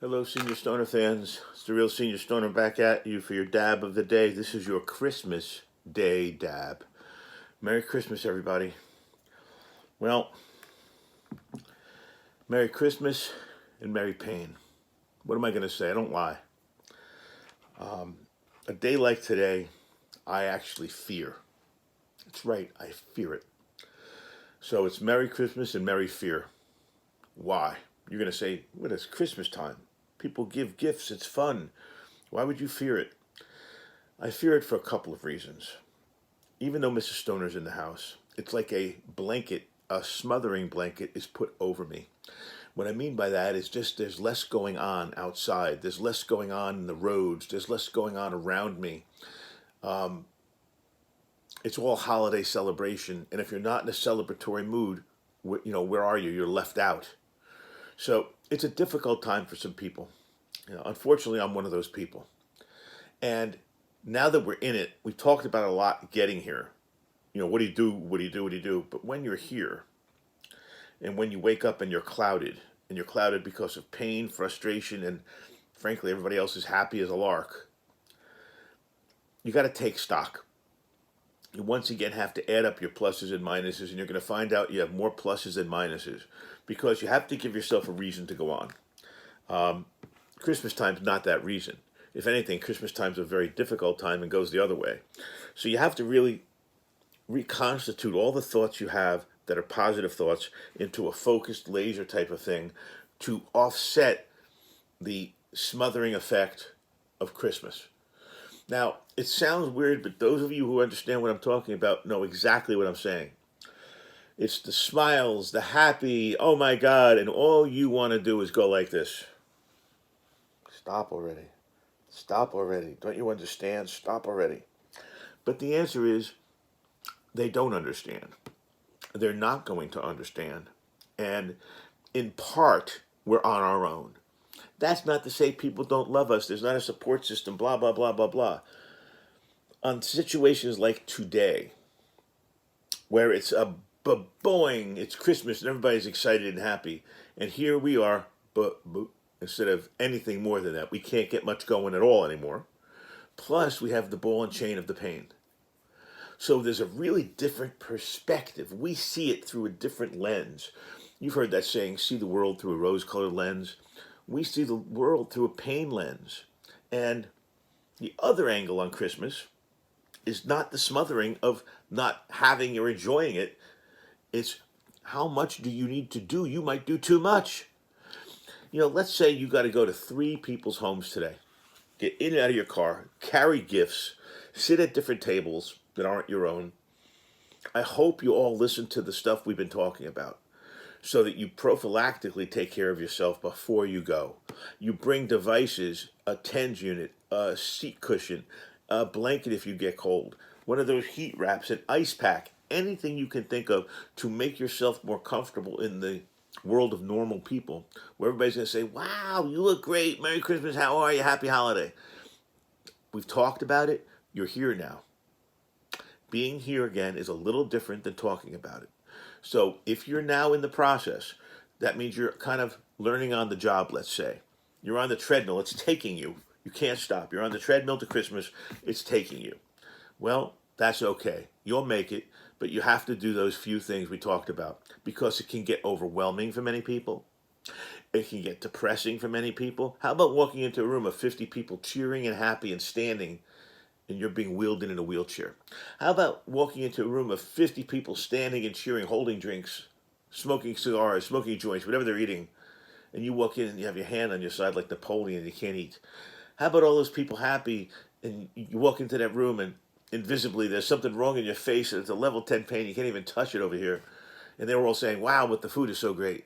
Hello, Senior Stoner fans. It's the real Senior Stoner back at you for your dab of the day. This is your Christmas Day dab. Merry Christmas, everybody. Well, Merry Christmas and Merry Pain. What am I going to say? I don't lie. A day like today, I actually fear. That's right, I fear it. So it's Merry Christmas and Merry Fear. Why? You're going to say, well, it's Christmas time. People give gifts, it's fun. Why would you fear it? I fear it for a couple of reasons. Even though Mrs. Stoner's in the house, it's like a blanket, a smothering blanket is put over me. What I mean by that is just there's less going on outside. There's less going on in the roads. There's less going on around me. It's all holiday celebration. And if you're not in a celebratory mood, where are you? You're left out. So it's a difficult time for some people. Unfortunately, I'm one of those people. And now that we're in it, we talked about it a lot getting here. What do you do? What do you do? What do you do? But when you're here, and when you wake up and you're clouded because of pain, frustration, and frankly, everybody else is happy as a lark, you got to take stock. You once again have to add up your pluses and minuses, and you're going to find out you have more pluses than minuses because you have to give yourself a reason to go on. Christmas time's not that reason. If anything, Christmas time's a very difficult time and goes the other way. So you have to really reconstitute all the thoughts you have that are positive thoughts into a focused laser type of thing to offset the smothering effect of Christmas. Now, it sounds weird, but those of you who understand what I'm talking about know exactly what I'm saying. It's the smiles, the happy, oh my God, and all you want to do is go like this. Stop already. Stop already. Don't you understand? Stop already. But the answer is they don't understand. They're not going to understand. And in part, we're on our own. That's not to say people don't love us. There's not a support system, blah, blah, blah, blah, blah. On situations like today, where it's a boing, it's Christmas and everybody's excited and happy. And here we are, instead of anything more than that. We can't get much going at all anymore. Plus, we have the ball and chain of the pain. So there's a really different perspective. We see it through a different lens. You've heard that saying, see the world through a rose-colored lens. We see the world through a pain lens. And the other angle on Christmas is not the smothering of not having or enjoying it. It's how much do you need to do? You might do too much. Let's say you got to go to 3 people's homes today. Get in and out of your car, carry gifts, sit at different tables that aren't your own. I hope you all listen to the stuff we've been talking about so that you prophylactically take care of yourself before you go. You bring devices, a TENS unit, a seat cushion, a blanket if you get cold, one of those heat wraps, an ice pack, anything you can think of to make yourself more comfortable in the world of normal people, where everybody's going to say, wow, you look great, Merry Christmas, how are you, happy holiday. We've talked about it, you're here now. Being here again is a little different than talking about it. So if you're now in the process, that means you're kind of learning on the job, let's say. You're on the treadmill, it's taking you. You can't stop. You're on the treadmill to Christmas, it's taking you. Well, that's okay. You'll make it, but you have to do those few things we talked about because it can get overwhelming for many people. It can get depressing for many people. How about walking into a room of 50 people cheering and happy and standing and you're being wheeled in a wheelchair? How about walking into a room of 50 people standing and cheering, holding drinks, smoking cigars, smoking joints, whatever they're eating, and you walk in and you have your hand on your side like Napoleon and you can't eat? How about all those people happy and you walk into that room and invisibly there's something wrong in your face and it's a level 10 pain, you can't even touch it over here, and they were all saying, wow, but the food is so great.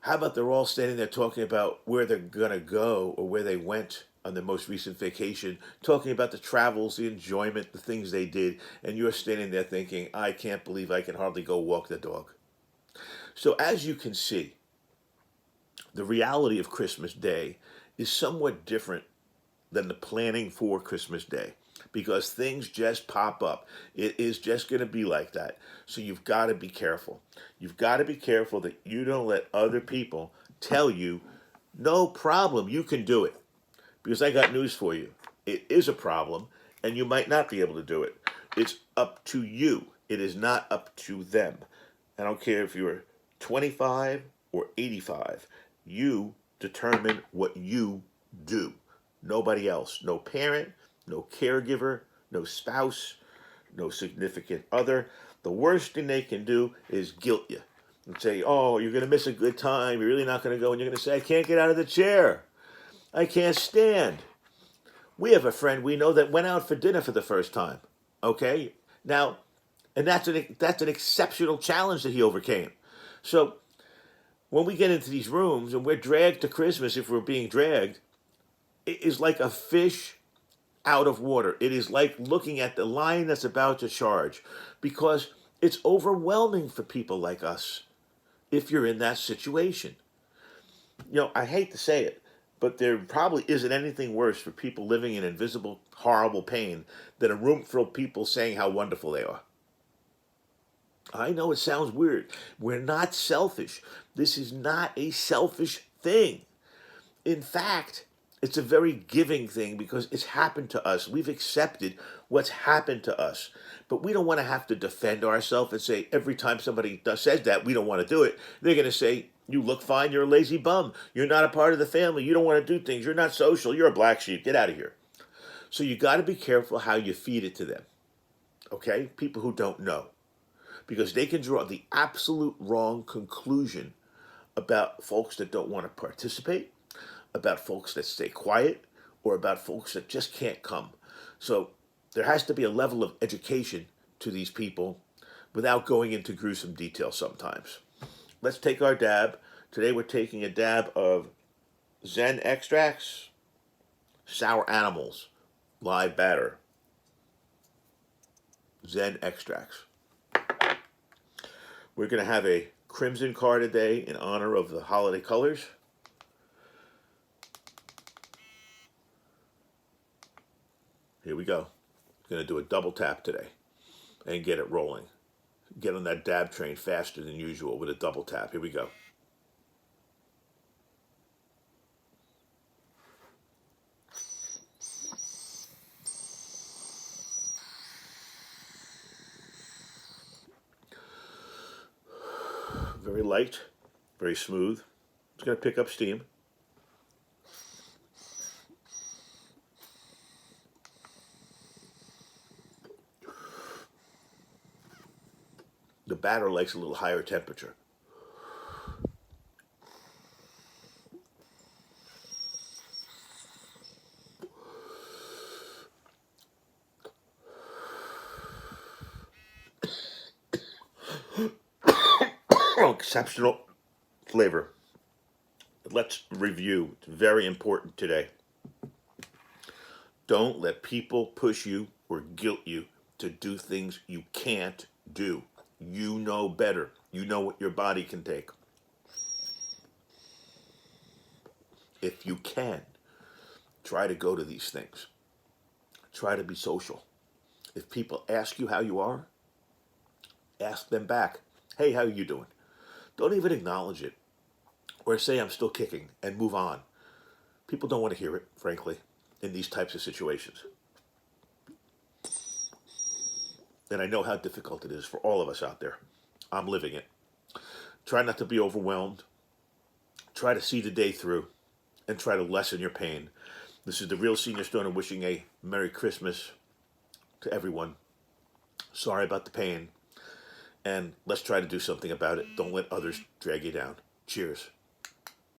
How about they're all standing there talking about where they're going to go or where they went on their most recent vacation, talking about the travels, the enjoyment, the things they did, and you're standing there thinking, I can't believe I can hardly go walk the dog. So as you can see, the reality of Christmas Day is somewhat different than the planning for Christmas Day because things just pop up. It is just going to be like that. So you've got to be careful. You've got to be careful that you don't let other people tell you No problem. You can do it. Because I got news for you. It is a problem, and you might not be able to do it. It's up to you. It is not up to them. I don't care if you're 25 or 85. You determine what you do. Nobody else. No parent, no caregiver, no spouse, no significant other. The worst thing they can do is guilt you and say, oh, you're going to miss a good time. You're really not going to go. And you're going to say, I can't get out of the chair. I can't stand. We have a friend we know that went out for dinner for the first time. Okay? Now, and that's an exceptional challenge that he overcame. So when we get into these rooms and we're dragged to Christmas, if we're being dragged, it is like a fish out of water. It is like looking at the lion that's about to charge, because it's overwhelming for people like us if you're in that situation. I hate to say it, but there probably isn't anything worse for people living in invisible, horrible pain than a room full of people saying how wonderful they are. I know it sounds weird. We're not selfish. This is not a selfish thing. In fact, it's a very giving thing because it's happened to us. We've accepted what's happened to us. But we don't want to have to defend ourselves and say every time somebody says that, we don't want to do it. They're going to say, you look fine, you're a lazy bum. You're not a part of the family. You don't want to do things. You're not social. You're a black sheep. Get out of here. So you got to be careful how you feed it to them. Okay? People who don't know. Because they can draw the absolute wrong conclusion about folks that don't want to participate, about folks that stay quiet, or about folks that just can't come. So there has to be a level of education to these people without going into gruesome detail sometimes. Let's take our dab. Today we're taking a dab of Zen Extracts, Sour Animals, Live Batter. Zen Extracts. We're going to have a crimson car today in honor of the holiday colors. Here we go. Going to do a double tap today and get it rolling. Get on that dab train faster than usual with a double tap. Here we go. Very light, very smooth. It's going to pick up steam. The batter likes a little higher temperature. Exceptional flavor. Let's review. It's very important today. Don't let people push you or guilt you to do things you can't do. You know better. You know what your body can take. If you can, try to go to these things. Try to be social. If people ask you how you are, ask them back. Hey, how are you doing? Don't even acknowledge it. Or say I'm still kicking and move on. People don't want to hear it, frankly, in these types of situations. And I know how difficult it is for all of us out there. I'm living it. Try not to be overwhelmed. Try to see the day through and try to lessen your pain. This is the Real Senior Stoner wishing a Merry Christmas to everyone. Sorry about the pain. And let's try to do something about it. Don't let others drag you down. Cheers.